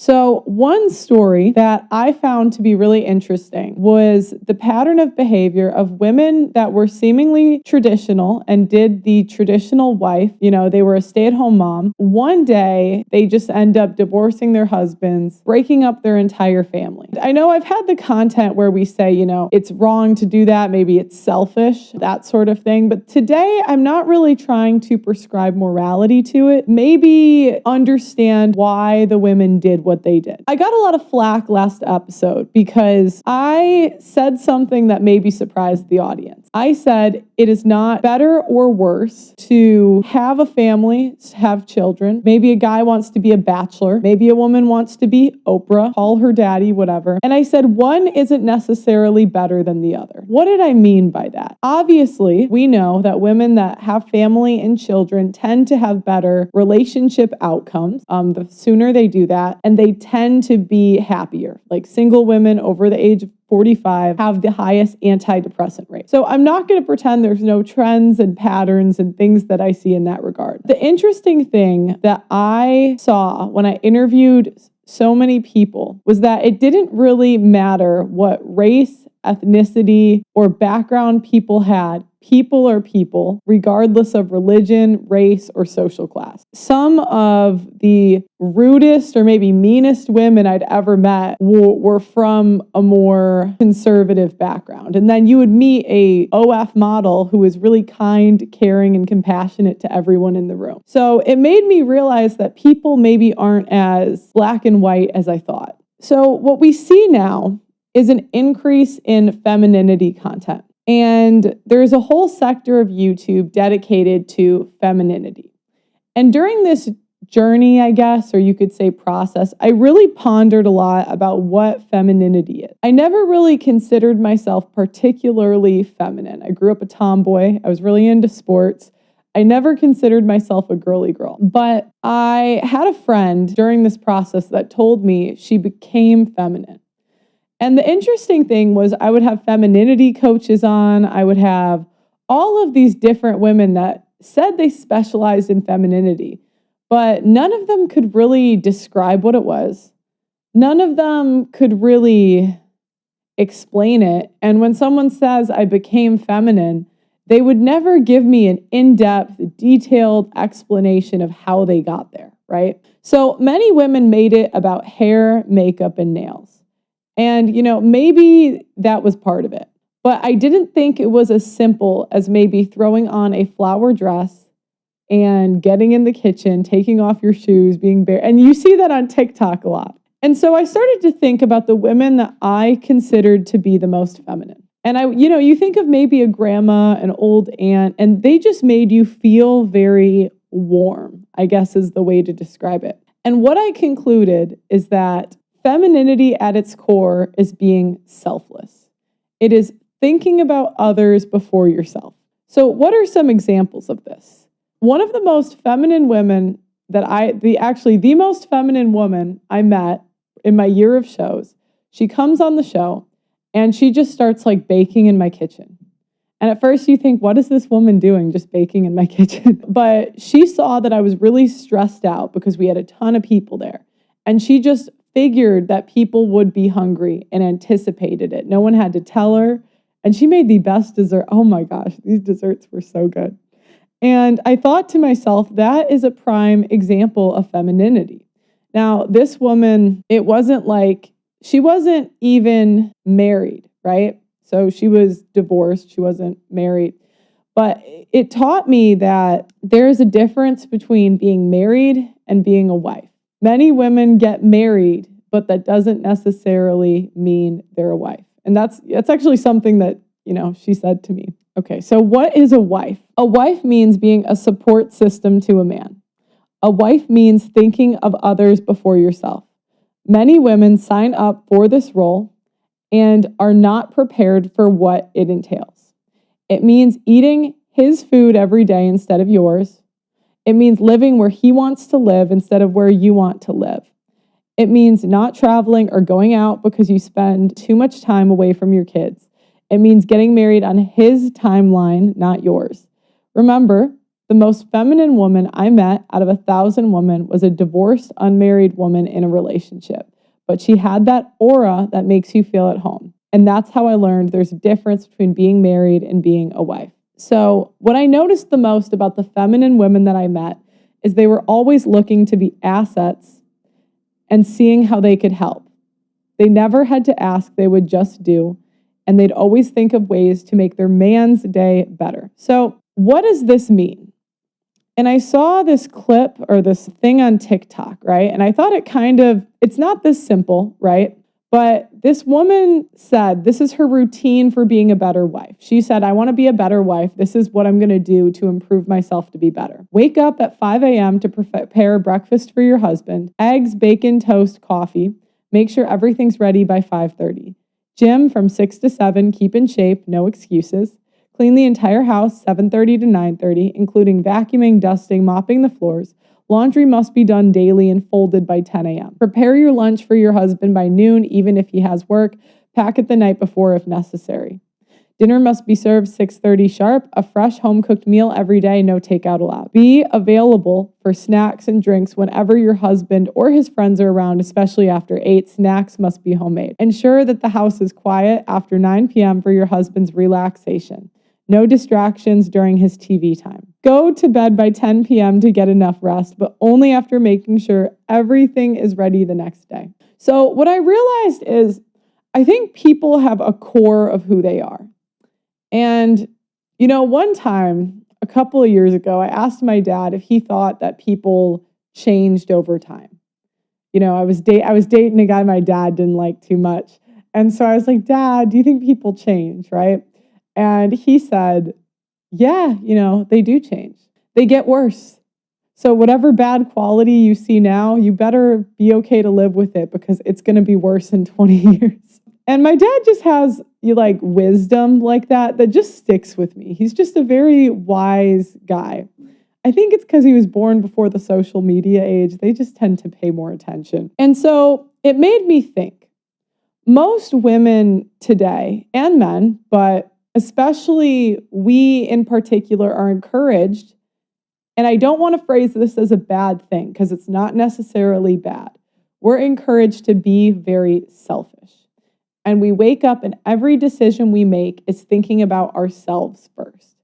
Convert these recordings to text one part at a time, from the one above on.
So one story that I found to be really interesting was the pattern of behavior of women that were seemingly traditional and did the traditional wife, they were a stay-at-home mom. One day, they just end up divorcing their husbands, breaking up their entire family. I know I've had the content where we say, it's wrong to do that, maybe it's selfish, that sort of thing. But today, I'm not really trying to prescribe morality to it. Maybe understand why the women did what they did. I got a lot of flack last episode because I said something that maybe surprised the audience. I said it is not better or worse to have a family, have children. Maybe a guy wants to be a bachelor. Maybe a woman wants to be Oprah, call her daddy, whatever. And I said one isn't necessarily better than the other. What did I mean by that? Obviously, we know that women that have family and children tend to have better relationship outcomes the sooner they do that, and they tend to be happier. Like single women over the age of 45 have the highest antidepressant rate. So I'm not going to pretend there's no trends and patterns and things that I see in that regard. The interesting thing that I saw when I interviewed so many people was that it didn't really matter what race, ethnicity, or background people had. People are people, regardless of religion, race, or social class. Some of the rudest or maybe meanest women I'd ever met were from a more conservative background. And then you would meet a OF model who was really kind, caring, and compassionate to everyone in the room. So it made me realize that people maybe aren't as black and white as I thought. So what we see now is an increase in femininity content. And there's a whole sector of YouTube dedicated to femininity. And during this journey, I guess, or you could say process, I really pondered a lot about what femininity is. I never really considered myself particularly feminine. I grew up a tomboy. I was really into sports. I never considered myself a girly girl. But I had a friend during this process that told me she became feminine. And the interesting thing was I would have femininity coaches on. I would have all of these different women that said they specialized in femininity, but none of them could really describe what it was. None of them could really explain it. And when someone says I became feminine, they would never give me an in-depth, detailed explanation of how they got there, right? So many women made it about hair, makeup, and nails. And, maybe that was part of it. But I didn't think it was as simple as maybe throwing on a flower dress and getting in the kitchen, taking off your shoes, being bare. And you see that on TikTok a lot. And so I started to think about the women that I considered to be the most feminine. And you think of maybe a grandma, an old aunt, and they just made you feel very warm, I guess is the way to describe it. And what I concluded is that femininity at its core is being selfless. It is thinking about others before yourself. So what are some examples of this? One of the most feminine women the most feminine woman I met in my year of shows, she comes on the show and she just starts like baking in my kitchen. And at first you think, what is this woman doing just baking in my kitchen? But she saw that I was really stressed out because we had a ton of people there. And she just figured that people would be hungry and anticipated it. No one had to tell her. And she made the best dessert. Oh my gosh, these desserts were so good. And I thought to myself, that is a prime example of femininity. Now, this woman, she wasn't even married, right? So she was divorced. She wasn't married. But it taught me that there's a difference between being married and being a wife. Many women get married, but that doesn't necessarily mean they're a wife. And that's actually something that, she said to me. Okay, so what is a wife? A wife means being a support system to a man. A wife means thinking of others before yourself. Many women sign up for this role and are not prepared for what it entails. It means eating his food every day instead of yours. It means living where he wants to live instead of where you want to live. It means not traveling or going out because you spend too much time away from your kids. It means getting married on his timeline, not yours. Remember, The most feminine woman I met out of 1,000 women was a divorced, unmarried woman in a relationship. But she had that aura that makes you feel at home. And that's how I learned there's a difference between being married and being a wife. So what I noticed the most about the feminine women that I met is they were always looking to be assets and seeing how they could help. They never had to ask, they would just do. And they'd always think of ways to make their man's day better. So what does this mean? And I saw this clip or this thing on TikTok, right? And I thought it's not this simple, right? But this woman said, this is her routine for being a better wife. She said, I want to be a better wife. This is what I'm going to do to improve myself to be better. Wake up at 5 a.m. to prepare breakfast for your husband. Eggs, bacon, toast, coffee. Make sure everything's ready by 5:30. Gym from 6 to 7. Keep in shape. No excuses. Clean the entire house 7:30 to 9:30, including vacuuming, dusting, mopping the floors. Laundry must be done daily and folded by 10 a.m. Prepare your lunch for your husband by noon, even if he has work. Pack it the night before if necessary. Dinner must be served 6:30 sharp. A fresh home-cooked meal every day, no takeout allowed. Be available for snacks and drinks whenever your husband or his friends are around, especially after 8. Snacks must be homemade. Ensure that the house is quiet after 9 p.m. for your husband's relaxation. No distractions during his TV time. Go to bed by 10 p.m. to get enough rest, but only after making sure everything is ready the next day. So what I realized is I think people have a core of who they are. And, one time, a couple of years ago, I asked my dad if he thought that people changed over time. I was dating a guy my dad didn't like too much. And so I was like, Dad, do you think people change, right? And he said, yeah, they do change. They get worse. So whatever bad quality you see now, you better be okay to live with it because it's going to be worse in 20 years. And my dad just has wisdom like that just sticks with me. He's just a very wise guy. I think it's because he was born before the social media age. They just tend to pay more attention. And so it made me think. Most women today, and men, but especially we in particular, are encouraged, and I don't want to phrase this as a bad thing because it's not necessarily bad. We're encouraged to be very selfish. And we wake up and every decision we make is thinking about ourselves first.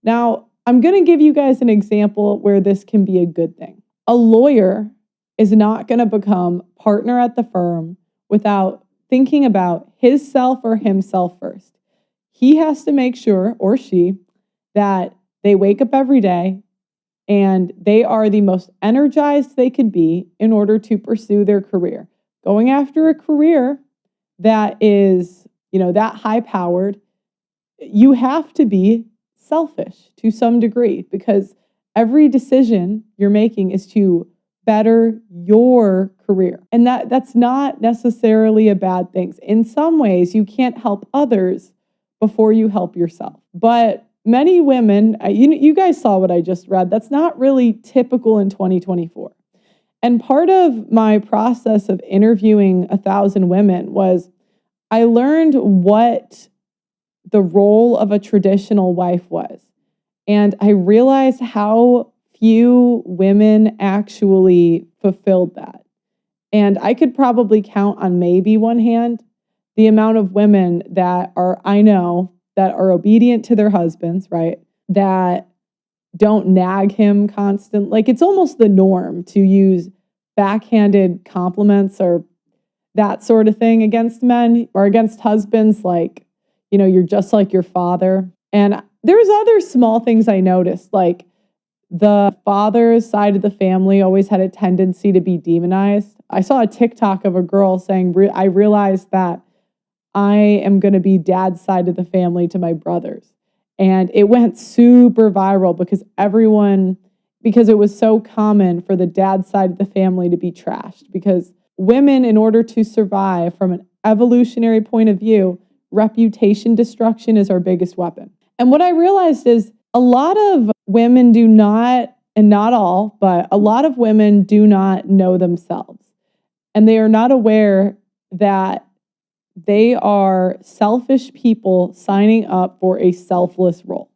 Now, I'm going to give you guys an example where this can be a good thing. A lawyer is not going to become partner at the firm without thinking about his self or himself first. He has to make sure, or she, that they wake up every day and they are the most energized they could be in order to pursue their career. Going after a career that is, that high-powered, you have to be selfish to some degree because every decision you're making is to better your career. And that's not necessarily a bad thing. In some ways, you can't help others before you help yourself. But many women, you guys saw what I just read, that's not really typical in 2024. And part of my process of interviewing 1,000 women was I learned what the role of a traditional wife was. And I realized how few women actually fulfilled that. And I could probably count on maybe one hand the amount of women that I know that are obedient to their husbands, right? That don't nag him constant. It's almost the norm to use backhanded compliments or that sort of thing against men or against husbands, you're just like your father. And there's other small things I noticed, like the father's side of the family always had a tendency to be demonized. I saw a TikTok of a girl saying, I realized that I am going to be dad's side of the family to my brothers. And it went super viral because it was so common for the dad side of the family to be trashed. Because women, in order to survive from an evolutionary point of view, reputation destruction is our biggest weapon. And what I realized is a lot of women do not, and not all, but a lot of women do not know themselves. And they are not aware that they are selfish people signing up for a selfless role.